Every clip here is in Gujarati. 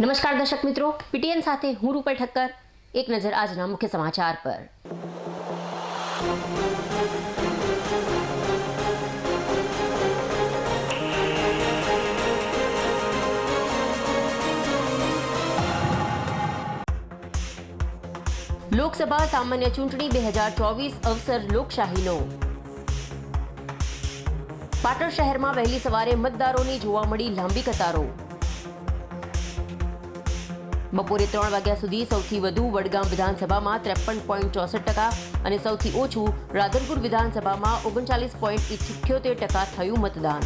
નમસ્કાર દર્શક મિત્રો, પીટીએન સાથે હું રૂપલ ઠક્કર. એક નજર આજના મુખ્ય સમાચાર પર. લોકસભા સામાન્ય ચૂંટણી 2024 અવસર લોકશાહીનો. પાટણ શહેરમાં વહેલી સવારે મતદારોની જોવા મળી લાંબી કતારો. બપોરે 3 વાગ્યા સુધી સૌથી વધુ વડગામ વિધાનસભામાં 53.64% અને સૌથી ઓછું રાધનપુર વિધાનસભામાં 39.78% થયું મતદાન.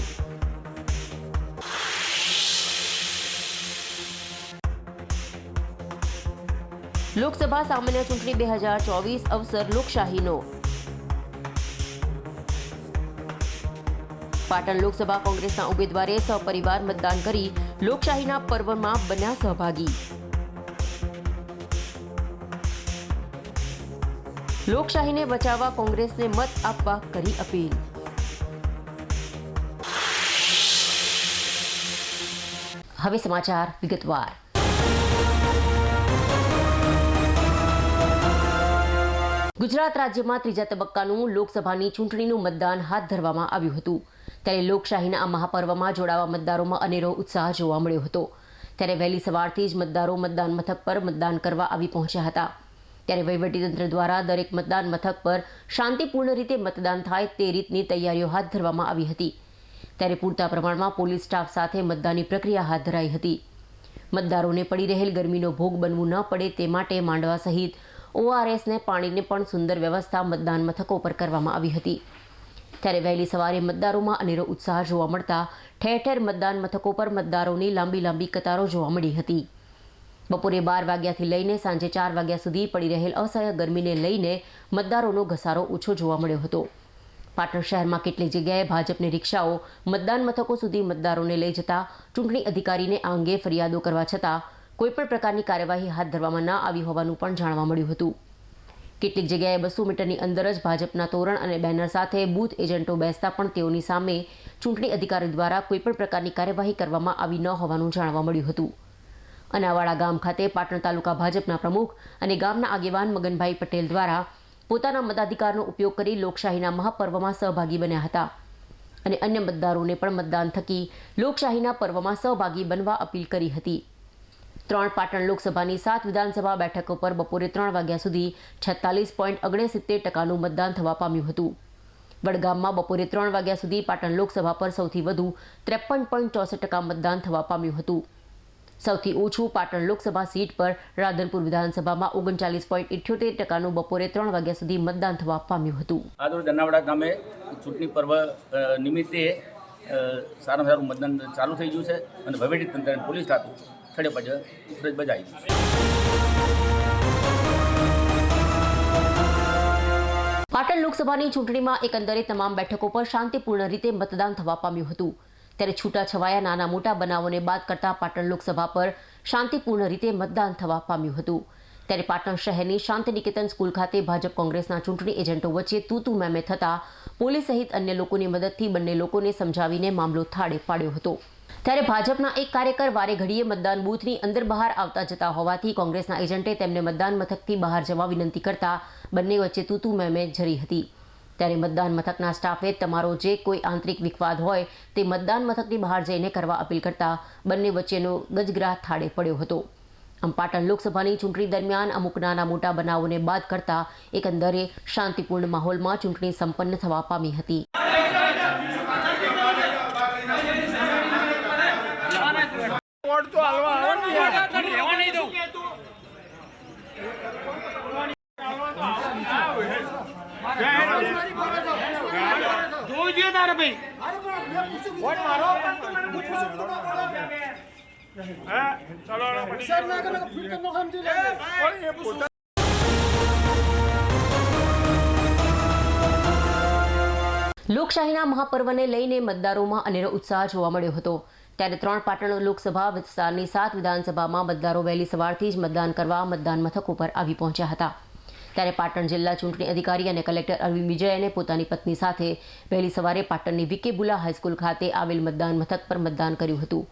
લોકસભા સામાન્ય ચૂંટણી 2024 અવસર લોકશાહીનો. પાટણ લોકસભા કોંગ્રેસના ઉમેદવારે સપરિવાર મતદાન કરી લોકશાહીના પર્વમાં બન્યા સહભાગી. લોકશાહીને બચાવવા કોંગ્રેસને મત આપવા કરી અપીલ. હવે સમાચાર વિગતવાર. ગુજરાત રાજ્યમાં ત્રીજા તબક્કાનું લોકસભાની ચૂંટણીનું મતદાન હાથ ધરવામાં આવ્યું હતું. ત્યારે લોકશાહીના આ મહાપર્વમાં જોડાવા મતદારોમાં અનેરો ઉત્સાહ જોવા મળ્યો હતો. ત્યારે વહેલી સવારથી જ મતદારો મતદાન મથક પર મતદાન કરવા આવી પહોંચ્યા હતા. ત્યારે વહીવટીતંત્ર દ્વારા દરેક મતદાન મથક પર શાંતિપૂર્ણ રીતે મતદાન થાય તે રીતની તૈયારીઓ હાથ ધરવામાં આવી હતી. ત્યારે પૂરતા પ્રમાણમાં પોલીસ સ્ટાફ સાથે મતદાનની પ્રક્રિયા હાથ ધરાઈ હતી. મતદારોને પડી રહેલ ગરમીનો ભોગ બનવું ન પડે તે માટે માંડવા સહિત ORSને પાણીને પણ સુંદર વ્યવસ્થા મતદાન મથકો પર કરવામાં આવી હતી. ત્યારે વહેલી સવારે મતદારોમાં અનેરો ઉત્સાહ જોવા મળતા ઠેર ઠેર મતદાન મથકો પર મતદારોની લાંબી કતારો જોવા મળી હતી. બપોરે 12 વાગ્યાથી લઈને સાંજે 4 વાગ્યા સુધી પડી રહેલ અસહ્ય ગરમીને લઈને મતદારોનો ઘસારો ઓછો જોવા મળ્યો હતો. પાટણ શહેરમાં કેટલીક જગ્યાએ ભાજપની રિક્ષાઓ મતદાન મથકો સુધી મતદારોને લઈ જતા ચૂંટણી અધિકારીને આ અંગે ફરિયાદો કરવા છતાં કોઈપણ પ્રકારની કાર્યવાહી હાથ ધરવામાં ન આવી હોવાનું પણ જાણવા મળ્યું હતું. કેટલીક જગ્યાએ 200 મીટરની અંદર જ ભાજપના તોરણ અને બેનર સાથે બૂથ એજન્ટો બેસતા પણ તેઓની સામે ચૂંટણી અધિકારી દ્વારા કોઈપણ પ્રકારની કાર્યવાહી કરવામાં આવી ન હોવાનું જાણવા મળ્યું હતું. અનાવાડા ગામ ખાતે પાટણ તાલુકા ભાજપના પ્રમુખ અને ગામના આગેવાન મગનભાઈ પટેલ દ્વારા પોતાના મતાધિકારનો ઉપયોગ કરી લોકશાહીના મહાપર્વમાં સહભાગી બન્યા હતા અને અન્ય મતદારોને પણ મતદાન થકી લોકશાહીના પર્વમાં સહભાગી બનવા અપીલ કરી હતી. 3 પાટણ લોકસભાની 7 વિધાનસભા બેઠકો પર બપોરે 3 વાગ્યા સુધી 46.69% મતદાન થવા પામ્યું હતું. વડગામમાં બપોરે 3 વાગ્યા સુધી પાટણ લોકસભા પર સૌથી વધુ 53.64% મતદાન થવા પામ્યું હતું. સૌથી ઓછું પાટણ લોકસભા સીટ પર રાધનપુર વિધાનસભામાં 39.78% બપોરે 3 વાગ્યા સુધી મતદાન થવા પામ્યું હતું. આજરોજ અનાવાડા ગામે ચૂંટણી પર્વ નિમિત્તે સારામાં સારું મતદાન ચાલુ થઈ ગયું છે અને વહીવટીતંત્ર અને પોલીસ સ્ટાફ સ્થળે ફરજ બજાવી છે. પાટણ લોકસભાની ચૂંટણીમાં એકંદરે તમામ બેઠકો પર શાંતિપૂર્ણ રીતે મતદાન થવા પામ્યું હતું. ત્યારે છૂટાછવાયા નાના મોટા બનાવોને બાદ કરતા પાટણ લોકસભા પર શાંતિપૂર્ણ રીતે મતદાન થવા પામ્યું હતું. ત્યારે પાટણ શહેરની શાંતિનિકેતન સ્કૂલ ખાતે ભાજપ કોંગ્રેસના ચૂંટણી એજન્ટો વચ્ચે તૂતુ મેમે થતા પોલીસ સહિત અન્ય લોકોની મદદથી બંને લોકોને સમજાવીને મામલો થાળે પાડ્યો હતો. ત્યારે ભાજપના એક કાર્યકર વારે ઘડીએ મતદાન બૂથની અંદર બહાર આવતા જતા હોવાથી કોંગ્રેસના એજન્ટે તેમને મતદાન મથકથી બહાર જવા વિનંતી કરતા બંને વચ્ચે તૂતુ મેમે ઝરી હતી. ત્યારે મતદાન મથકના સ્ટાફે તમારો જે કોઈ આંતરિક વિવાદ હોય તે મતદાન મથકની બહાર જઈને કરવા અપીલ કરતા બંને વચ્ચેનો ગજગ્રાહ થાળે પડ્યો હતો. આમ પાટણ લોકસભાની ચૂંટણી દરમિયાન અમુક નાના મોટા બનાવોને બાદ કરતા એકંદરે શાંતિપૂર્ણ માહોલમાં ચૂંટણી સંપન્ન થવા પામી હતી. લોકશાહીના મહાપર્વને લઈને મતદારોમાં અનેરો ઉત્સાહ જોવા મળ્યો હતો. ત્યારે 3 પાટણ લોકસભા વિસ્તારની 7 વિધાનસભામાં મતદારો વહેલી સવારથી જ મતદાન કરવા મતદાન મથકો પર આવી પહોંચ્યા હતા. ત્યારે પાટણ જિલ્લા ચૂંટણી અધિકારી અને કલેક્ટર અરવિંદ વિજયને પોતાની પત્ની સાથે વહેલી સવારે પાટણની VK બુલા હાઈસ્કૂલ ખાતે આવેલ મતદાન મથક પર મતદાન કર્યું હતું.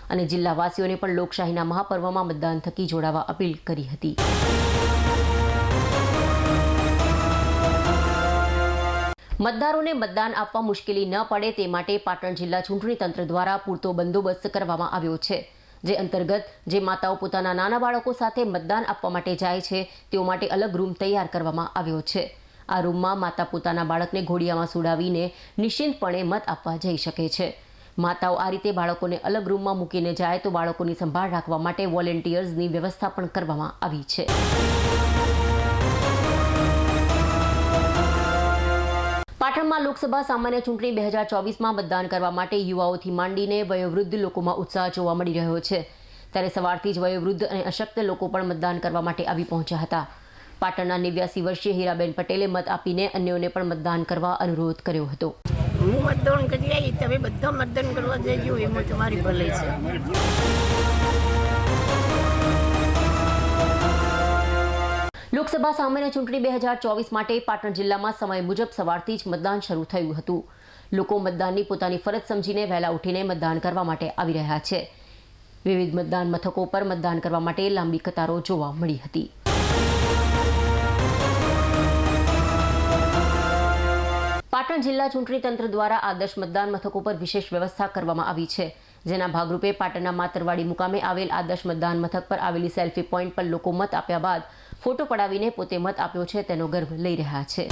અને જિલ્લાવાસીઓને પણ લોકશાહીના મહાપર્વમાં મતદાન થકી જોડાવા અપીલ કરી હતી. મતદારોને મતદાન આપવા મુશ્કેલી ન પડે તે માટે પાટણ જિલ્લા ચૂંટણી તંત્ર દ્વારા પૂરતો બંદોબસ્ત કરવામાં આવ્યો છે. જે અંતર્ગત જે માતાઓ પોતાના નાના બાળકો સાથે મતદાન આપવા માટે જાય છે તેઓ માટે અલગ રૂમ તૈયાર કરવામાં આવ્યો છે. આ રૂમમાં માતા પોતાના બાળકને ઘોડિયામાં સુડાવીને નિશ્ચિંતપણે મત આપવા જઈ શકે છે. માતાઓ આ રીતે બાળકોને અલગ રૂમમાં મૂકીને જાય તો બાળકોની સંભાળ રાખવા માટે વોલેન્ટિયર્સની વ્યવસ્થા પણ કરવામાં આવી છે. પાટણમાં લોકસભા સામાન્ય ચૂંટણી 2024માં મતદાન કરવા માટે યુવાઓથી માંડીને વયોવૃદ્ધ લોકોમાં ઉત્સાહ જોવા મળી રહ્યો છે. ત્યારે સવારથી જ વયોવૃદ્ધ અને અશક્ત લોકો પણ મતદાન કરવા માટે આવી પહોંચ્યા હતા. પાટણના 89 વર્ષીય હીરાબેન પટેલે મત આપીને અન્યોને પણ મતદાન કરવા અનુરોધ કર્યો હતો. હું મતદાન કરી આવી, તમે બધા મતદાન કરવા જજો, એમાં તમારી ભલાઈ છે. લોકસભા સામાન્ય ચૂંટણી 2024 માટે પાટણ જિલ્લામાં સમય મુજબ સવારથી જ મતદાન શરૂ થયું હતું. લોકો મતદાનની પોતાની ફરજ સમજીને વહેલા ઉઠીને મતદાન કરવા માટે આવી રહ્યા છે. વિવિધ મતદાન મથકો પર મતદાન કરવા માટે લાંબી કતારો જોવા મળી હતી. પાટણ જિલ્લા ચૂંટણી તંત્ર દ્વારા આદર્શ મતદાન મથકો પર વિશેષ વ્યવસ્થા કરવામાં આવી છે. જેના ભાગરૂપે પાટણના માતરવાડી મુકામે આવેલ આદર્શ મતદાન મથક પર આવેલી સેલ્ફી પોઈન્ટ પર લોકો મત આપ્યા બાદ ફોટો પડાવીને પોતે મત આપ્યો છે તેનો ગર્વ લઈ રહ્યા છે.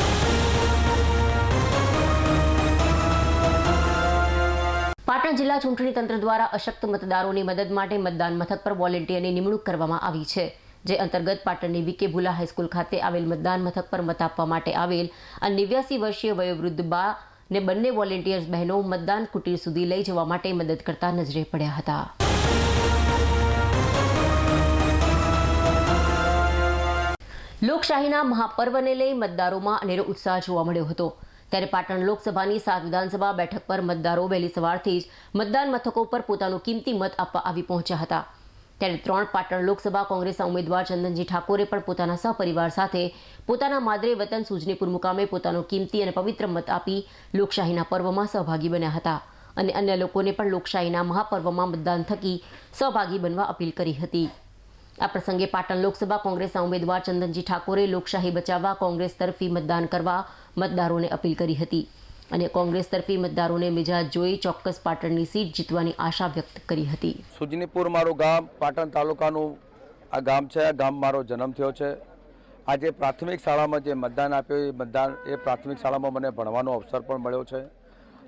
પાટણ જિલ્લા ચૂંટણી તંત્ર દ્વારા અશક્ત મતદારોની મદદ માટે મતદાન મથક પર વોલેન્ટિયરની નિમણૂક કરવામાં આવી છે. જે અંતર્ગત પાટણની વીકે ભુલા હાઈસ્કૂલ ખાતે આવેલ મતદાન મથક પર મત આપવા માટે આવેલ આ 89 વર્ષીય વયોવૃદ્ધ બા ને બંને વોલેન્ટિયર્સ બહેનો મતદાન કુટીર સુધી લઈ જવા માટે મદદ કરતા નજરે પડ્યા હતા. લોકશાહીના મહાપર્વને લઈ મતદારોમાં અનેરો ઉત્સાહ જોવા મળ્યો હતો. ત્યારે પાટણ લોકસભાની 7 વિધાનસભા બેઠક પર મતદારો વહેલી સવારથી જ મતદાન મથકો પર પોતાનો કિંમતી મત આપવા આવી પહોંચ્યા હતા. ત્યારે 3 પાટણ લોકસભા કોંગ્રેસના ઉમેદવાર ચંદનજી ઠાકોરે પણ પોતાના સહપરિવાર સાથે પોતાના માદરે વતન સુજનીપુર મુકામે પોતાનો કિંમતી અને પવિત્ર મત આપી લોકશાહીના પર્વમાં સહભાગી બન્યા હતા અને અન્ય લોકોને પણ લોકશાહીના મહાપર્વમાં મતદાન થકી સહભાગી બનવા અપીલ કરી હતી. આ પ્રસંગે પાટણ લોકસભા કોંગ્રેસના ઉમેદવાર ચંદનજી ઠાકોરે લોકશાહી બચાવવા કોંગ્રેસ તરફી મતદાન કરવા મતદારોને અપીલ કરી હતી અને કોંગ્રેસ તરફી મતદારોને મિજાજ જોઈ ચોક્કસ પાટણની સીટ જીતવાની આશા વ્યક્ત કરી હતી. સુજનીપુર મારું ગામ, પાટણ તાલુકાનું આ ગામ છે. આ ગામ મારો જન્મ થયો છે. આજે પ્રાથમિક શાળામાં જે મતદાન આપ્યું એ પ્રાથમિક શાળામાં મને ભણવાનો અવસર પણ મળ્યો છે.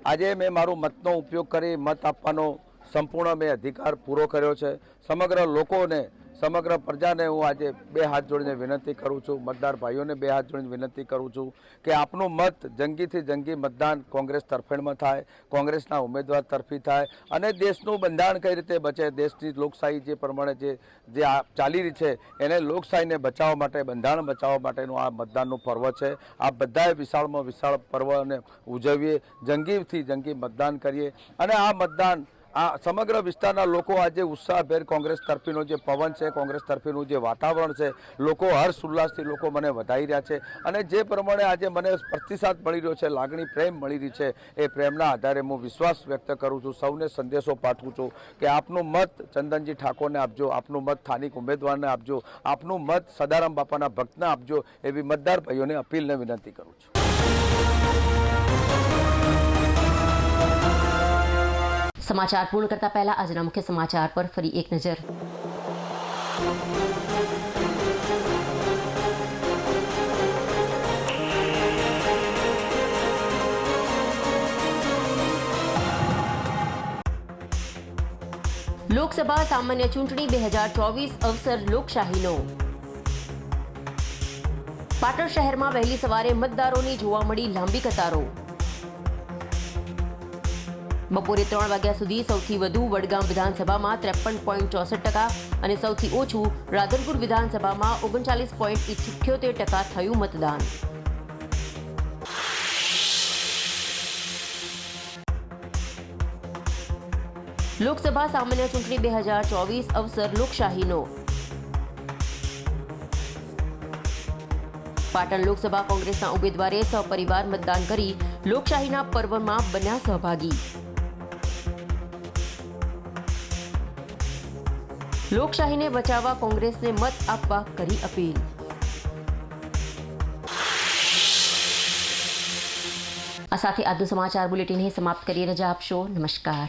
આજે મેં મારો મતનો ઉપયોગ કરી મત આપવાનો સંપૂર્ણ મેં અધિકાર પૂરો કર્યો છે. સમગ્ર લોકોને, સમગ્ર પ્રજાને હું આજે 2 હાથ જોડીને વિનંતી કરું છું, મતદાર ભાઈઓને 2 હાથ જોડીને વિનંતી કરું છું કે આપનું મત જંગીથી જંગી મતદાન કોંગ્રેસ તરફેણમાં થાય, કોંગ્રેસના ઉમેદવાર તરફી થાય અને દેશનું બંધારણ કઈ રીતે બચે, દેશની લોકશાહી જે પ્રમાણે જે ચાલી રહી છે એને લોકશાહીને બચાવવા માટે, બંધારણ બચાવવા માટેનું આ મતદાનનું પર્વ છે. આ બધાએ વિશાળમાં વિશાળ પર્વને ઉજવીએ, જંગીથી જંગી મતદાન કરીએ અને આ મતદાન આ સમગ્ર વિસ્તારના લોકો આજે ઉત્સાહભેર કોંગ્રેસ તરફીનો જે પવન છે, કોંગ્રેસ તરફીનું જે વાતાવરણ છે, લોકો હર્ષ ઉલ્લાસથી લોકો મને વધાવી રહ્યા છે અને જે પ્રમાણે આજે મને પ્રતિસાદ મળી રહ્યો છે, લાગણી પ્રેમ મળી રહી છે, એ પ્રેમના આધારે હું વિશ્વાસ વ્યક્ત કરું છું, સૌને સંદેશો પાઠવું છું કે આપનું મત ચંદનજી ઠાકોરને આપજો, આપનું મત સ્થાનિક ઉમેદવારને આપજો, આપનું મત સદારામ બાપાના ભક્તને આપજો, એવી મતદાર ભાઈઓને અપીલને વિનંતી કરું છું. સમાચાર પૂર્ણ કરતા પહેલા આજના મુખ્ય સમાચાર પર ફરી એક નજર. લોકસભા સામાન્ય ચૂંટણી 2024 અવસર લોકશાહીનો. પાટણ શહેરમાં વહેલી સવારે મતદારોની જોવા મળી લાંબી કતારો. બપોરે 3 વાગ્યા સુધી સૌથી વધુ વડગામ વિધાનસભામાં 53.64% અને સૌથી ઓછું રાધનપુર વિધાનસભામાં 39.78% થયું મતદાન. લોકસભા સામાન્ય ચૂંટણી 2024 અવસર લોકશાહીનો. પાટણ લોકસભા કોંગ્રેસના ઉમેદવારે સહપરિવાર મતદાન કરી લોકશાહીના પર્વમાં બન્યા સહભાગી. લોકશાહીને બચાવવા કોંગ્રેસને મત આપવા કરી અપીલ. આ સાથે આજનું સમાચાર બુલેટિન સમાપ્ત કરીએ. રજા આપશો. નમસ્કાર.